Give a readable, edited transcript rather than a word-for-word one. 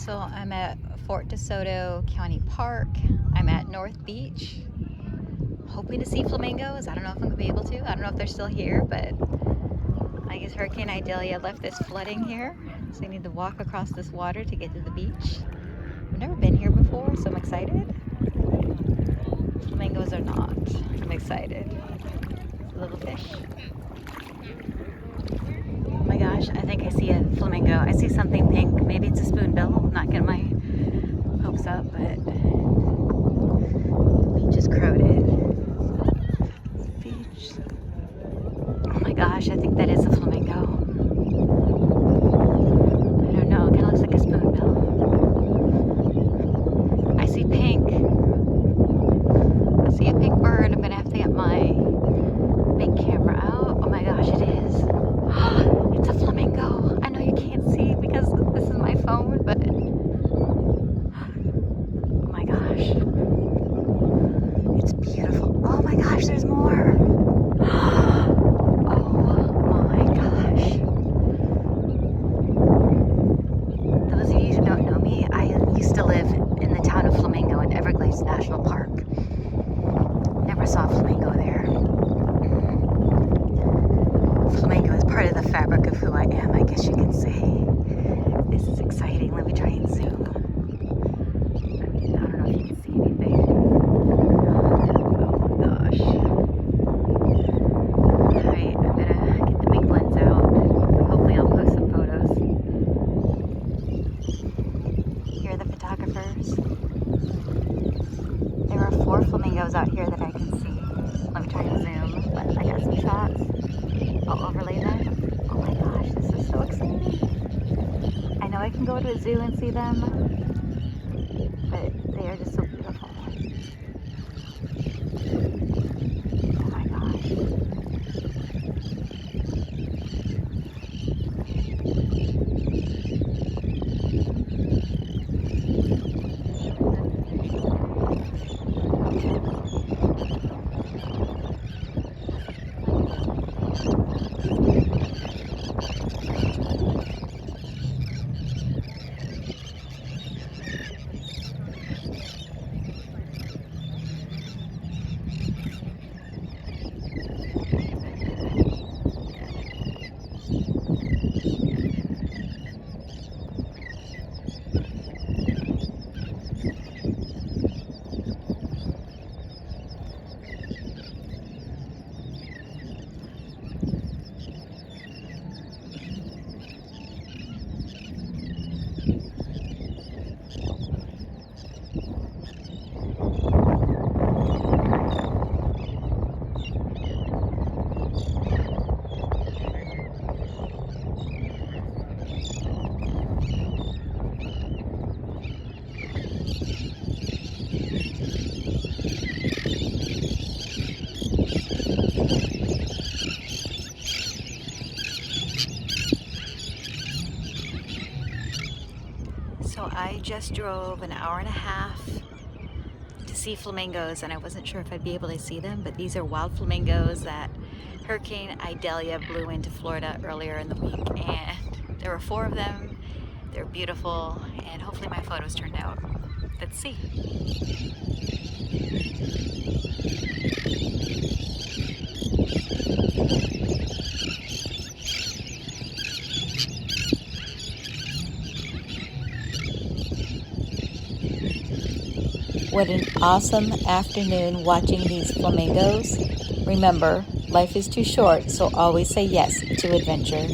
So I'm at Fort DeSoto County Park. I'm at North Beach, hoping to see flamingos. I don't know if I'm gonna be able to. I don't know if they're still here, but I guess Hurricane Idalia left this flooding here, so I need to walk across this water to get to the beach. I've never been here before, so I'm excited. Flamingos are not. I'm excited. Little fish. Oh my gosh, I think I see a flamingo. I see something pink. Maybe it's a spoonbill. I'm not getting my hopes up, but the beach is crowded. Beach. Oh my gosh, I think that is a flamingo. I don't know, it kind of looks like a spoonbill. I see pink. I see a pink bird. I'm gonna have to get my big camera out. Oh my gosh, it is. It's a flamingo. I know you can't see because this is my phone, but oh my gosh. It's beautiful. Oh my gosh, there's more. Oh my gosh. Those of you who don't know me, I used to live in the town of Flamingo in Everglades National Park. Never saw a flamingo there. Flamingo is part of the fabric of who I am, I guess you can say. This is exciting. Let me try and zoom. I don't know if you can see anything. Oh my gosh. Alright, I'm gonna get the big lens out. Hopefully I'll post some photos. Here are the photographers. There are 4 flamingos out here that I can see. Let me try and zoom, but I got some shots. I'll overlay them. Oh my gosh, this is so exciting. I know I can go to a zoo and see them, but they are just so beautiful. Oh my gosh. So I just drove an hour and a half to see flamingos, and I wasn't sure if I'd be able to see them, but these are wild flamingos that Hurricane Idalia blew into Florida earlier in the week, and there were 4 of them. They're beautiful, and hopefully my photos turned out. Let's see. What an awesome afternoon watching these flamingos. Remember, life is too short, so always say yes to adventure.